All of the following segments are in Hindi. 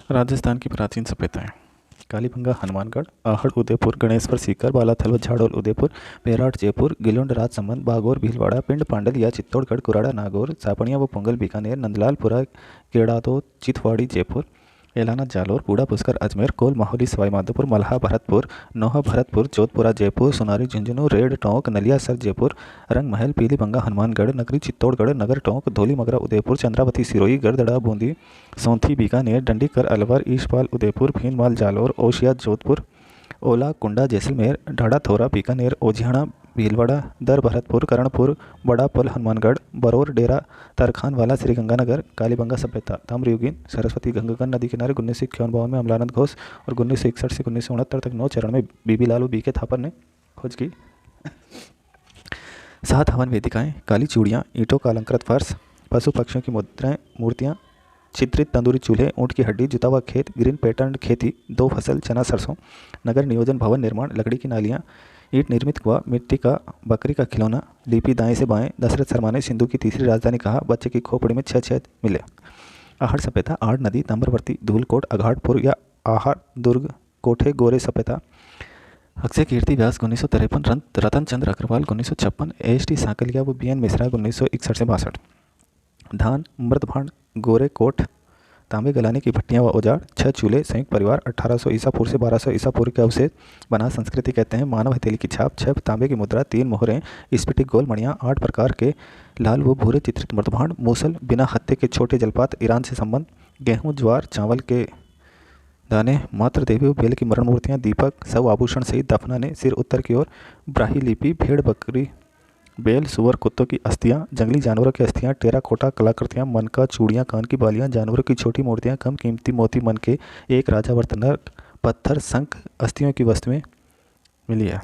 राजस्थान की प्राचीन सभ्यताएं। कालीबंगा हनुमानगढ़, आहड़ उदयपुर, गणेश्वर सीकर, बालाथल व झाड़ोल उदयपुर, बेराट जयपुर, गिलोंड राजसमंद, बागोर भीलवाड़ा, पिंड पांडल या चित्तौड़गढ़, कुराड़ा नागौर, सापणिया व पोंगल बीकानेर, नंदलालपुरा केड़ादो चितवाड़ी जयपुर, एलाना जालोर, बूढ़ा पुष्कर अजमेर, कोल माहौली सवाईमाधोपुर, मल्हा भरतपुर, नोहा भरतपुर, जोधपुरा जयपुर, सोनारी झुंझुनू, रेड टोंक, नलियासर जयपुर, रंग महल, पीलीबंगा हनुमानगढ़, नगरी चित्तौड़गढ़, नगर टोंक, धौली मगरा उदयपुर, चंद्रावती सिरोही, गढ़दड़ा बूंदी, सौंथी बीकानेर, डंडीकर अलवर, ईशपाल उदयपुर, भीनमाल जालोर, ओशिया जोधपुर, ओला कुंडा जैसलमेर, ढाड़ा थोरा बीकानेर, ओझियाणा भीलवाड़ा, दर भरतपुर, करणपुर, बड़ा पुल हनुमानगढ़, बरौर डेरा तरखानवाला, श्रीगंगानगर। कालीबंगा सभ्यता ताम्रयुगीन, सरस्वती गंगागन नदी किनारे 1951 में अमलानंद घोष और 1961 से 1969 तक 9 चरण में बीबी लालू बीके थापर ने खोज की। 7 हवन वेदिकाएं, काली चूड़ियाँ, ईंटों का अलंकृत फर्श, पशु पक्षियों की मुद्राएं मूर्तियाँ, चित्रित तंदूरी चूल्हे, ऊँट की हड्डी, जुता हुआ खेत, ग्रीन पैटर्न खेती, 2 फसल चना सरसों, नगर नियोजन भवन निर्माण, लकड़ी की नालियाँ, ईंट निर्मित कुआ, मिट्टी का बकरी का खिलौना, लिपि दाएं से बाएं, दशरथ शर्मा ने सिंधु की तीसरी राजधानी कहा, बच्चे की खोपड़ी में 6 छेद मिले। आहड़ सभ्यता, आड़ नदी, ताम्रवर्ती, धूलकोट, अघाटपुर या आहड़ दुर्ग, कोठे गोरे सभ्यता, अक्षय कीर्ति व्यास 1953, रतन चंद्र अग्रवाल 1956, एस टी साकलिया व बी एन मिश्रा 1961 से 62। धान, मृदभांड, गोरे कोट, तांबे गलाने की भट्टियाँ व औजार, 6 चूल्हे, संयुक्त परिवार, 1800 ईसा पूर्व से 1200 ईसा पूर्व के अवशेष, बना संस्कृति कहते हैं, मानव हथेली की छाप, 6 तांबे की मुद्रा, 3 मोहरें, स्फटिक गोल मणियाँ, 8 प्रकार के लाल व भूरे चित्रित मृदभांड, मूसल, बिना हत्थे के छोटे जलपात, ईरान से संबंध, गेहूँ ज्वार चावल के दाने, मातृ देवी व बेल की मरण मूर्तियाँ, दीपक, सब आभूषण सहित दफनाने, सिर उत्तर की ओर, ब्राही लिपि, भेड़ बकरी बेल सुअर कुत्तों की अस्थियाँ, जंगली जानवरों की अस्थियाँ, टेराकोटा कलाकृतियाँ, मनका चूड़ियाँ, कान की बालियाँ, जानवरों की छोटी मूर्तियाँ, कम कीमती मोती मन के, एक राजा वर्तनर, पत्थर शंख अस्थियों की वस्तुएं मिली है।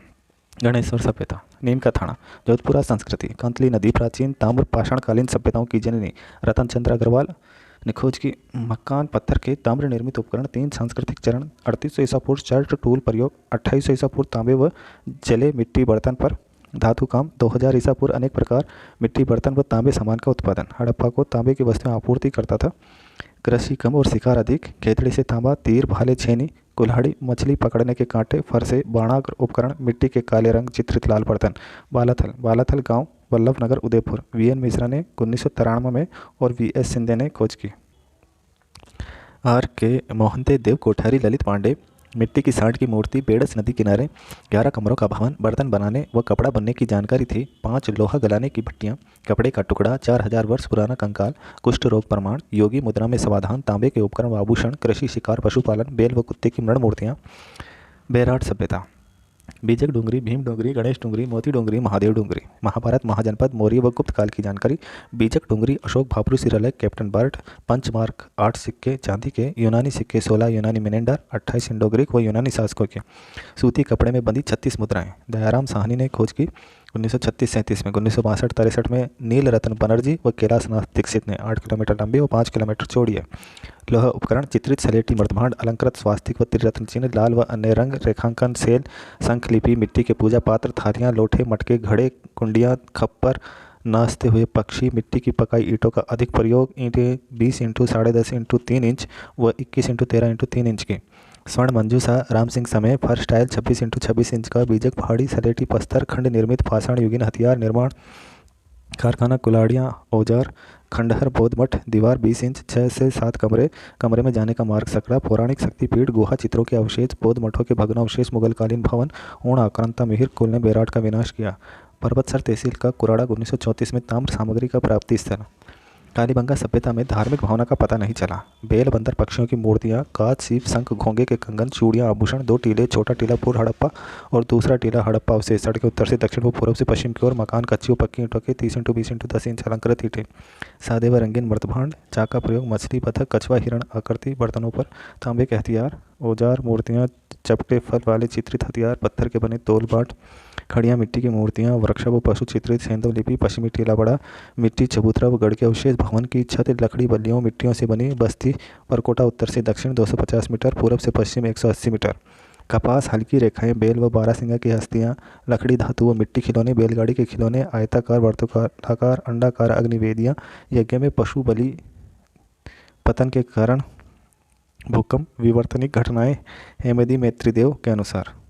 गणेश्वर सभ्यता, नीम का थाना, जोधपुरा संस्कृति, कांतली नदी, प्राचीन ताम्र पाषाणकालीन सभ्यताओं की जननी, रतन चंद्र अग्रवाल ने खोज की। मकान पत्थर के ताम्र निर्मित उपकरण, 3 सांस्कृतिक चरण, 3800 ईसा पूर्व चर्च टूल प्रयोग, 2800 ईसा पूर्व तांबे व जले मिट्टी बर्तन पर धातु काम, 2000 ईसा पूर्व अनेक प्रकार मिट्टी बर्तन व तांबे सामान का उत्पादन, हड़प्पा को तांबे की वस्तुएं आपूर्ति करता था। कृषि कम और शिकार अधिक, खेतड़ी से तांबा, तीर, भाले, छेनी, कुल्हाड़ी, मछली पकड़ने के कांटे, फरसे, बाणाग्र उपकरण, मिट्टी के काले रंग चित्रित लाल बर्तन। बालाथल, बालाथल गांव, वल्लभनगर उदयपुर, वी एन मिश्रा ने 1993 में और वी एस सिंधे ने खोज की। आर के मोहंते देव कोठारी, ललित पांडे, मिट्टी की सांड की मूर्ति, बेड़स नदी किनारे, 11 कमरों का भवन, बर्तन बनाने व कपड़ा बनने की जानकारी थी, 5 लोहा गलाने की भट्टियाँ, कपड़े का टुकड़ा, 4000 वर्ष पुराना कंकाल, कुष्ठ रोग प्रमाण, योगी मुद्रा में समाधान, तांबे के उपकरण व आभूषण, कृषि शिकार पशुपालन, बेल व कुत्ते की मृण मूर्तियाँ। बेराट सभ्यता, बीजक डूंगरी, भीम डूंगरी, गणेश डूंगरी, मोती डूंगरी, महादेव डूंगरी, महाभारत महाजनपद, मौर्य व गुप्त काल की जानकारी, बीजक डूंगरी, अशोक भापरू शिलालेख, कैप्टन बर्ट, पंचमार्क, 8 सिक्के चांदी के, यूनानी सिक्के 16 यूनानी मिनेंडर, 28 इंडो ग्रीक व यूनानी शासकों के, सूती कपड़े में बंधी 36 मुद्राएं, दयाराम साहनी ने खोज की 1936-37 में, 1962-63 में नील रत्न बनर्जी व कैलाशनाथ दीक्षित ने, 8 किलोमीटर लंबी व 5 किलोमीटर चौड़ी है। लोहा उपकरण, चित्रित सलेटी मृदभांड, अलंकृत स्वास्तिक व त्रिरत्न चिन्ह, लाल व अन्य रंग रेखांकन, सेल, शंख लिपि, मिट्टी के पूजा पात्र, थालियाँ, लोटे, मटके, घड़े, कुंडियाँ, खप्पर, नाचते हुए पक्षी, मिट्टी की पकाई ईंटों का अधिक प्रयोग, ईंटें 20 इंटू 10.5 इंटू 3 इंच व 21 इंटू 13 इंटू 3 इंच की। स्वर्ण मंजूसा, राम सिंह समय, फर्श टाइल 26 इंटू 26 इंच का, बीजक पहाड़ी, सलेटी पस्तर, खंड निर्मित पाषाण युगीन हथियार निर्माण कारखाना, कुल्हाड़ियाँ, औजार, खंडहर, बौद्ध मठ, दीवार 20 इंच, 6 से 7 कमरे, कमरे में जाने का मार्ग सकड़ा, पौराणिक शक्तिपीठ, गुहा चित्रों के अवशेष, बौद्ध मठों के भग्नावशेष, मुगलकालीन भवन, ऊण आक्रांता मिहिर कुल ने बेराट का विनाश किया। पर्वतसर तहसील का कुराड़ा 1934 में ताम्र सामग्री का प्राप्ति स्थल। कालीबंगा सभ्यता में धार्मिक भावना का पता नहीं चला। बेल बंदर पक्षियों की मूर्तियाँ, कांच, सीप, शंख, घोंगे के कंगन, चूड़ियाँ, आभूषण, 2 टीले, छोटा टीला पूर्व हड़प्पा और दूसरा टीला हड़प्पा अवशेष, सड़कें उत्तर से दक्षिण व पूर्व से पश्चिम की ओर, मकान कच्ची व पक्की ईंटों के, 30 इंटू 20 इंटू 10 इंच अलंकृत ईंटें, सादे व रंगीन मृदभांड, चाक का प्रयोग, मछली, बतख, कछुआ, हिरण आकृति बर्तनों पर, तांबे के हथियार, औजार, मूर्तियाँ, चपटे फल वाले चित्रित हथियार, पत्थर के बने तोल बाट, खड़ियाँ, मिट्टी की मूर्तियाँ, वृक्ष व पशु चित्रित सेंधव लिपि, पश्चिमी टीला बड़ा, मिट्टी, चबूतरा व गढ़ के अवशेष, भवन की छत लकड़ी बल्लियों मिट्टियों से बनी, बस्ती परकोटा उत्तर से दक्षिण 250 मीटर, पूर्व से पश्चिम 180 मीटर, कपास, हल्की रेखाएं, बेल व बारहसिंगा की हस्तियाँ, लकड़ी, धातु व मिट्टी खिलौने, बैलगाड़ी के खिलौने, आयताकार, वर्तुलाकार, अंडाकार अग्निवेदियाँ, यज्ञ में पशु बलि, पतन के कारण भूकंप विवर्तनिक घटनाएं अहमदी मैत्रीदेव के अनुसार।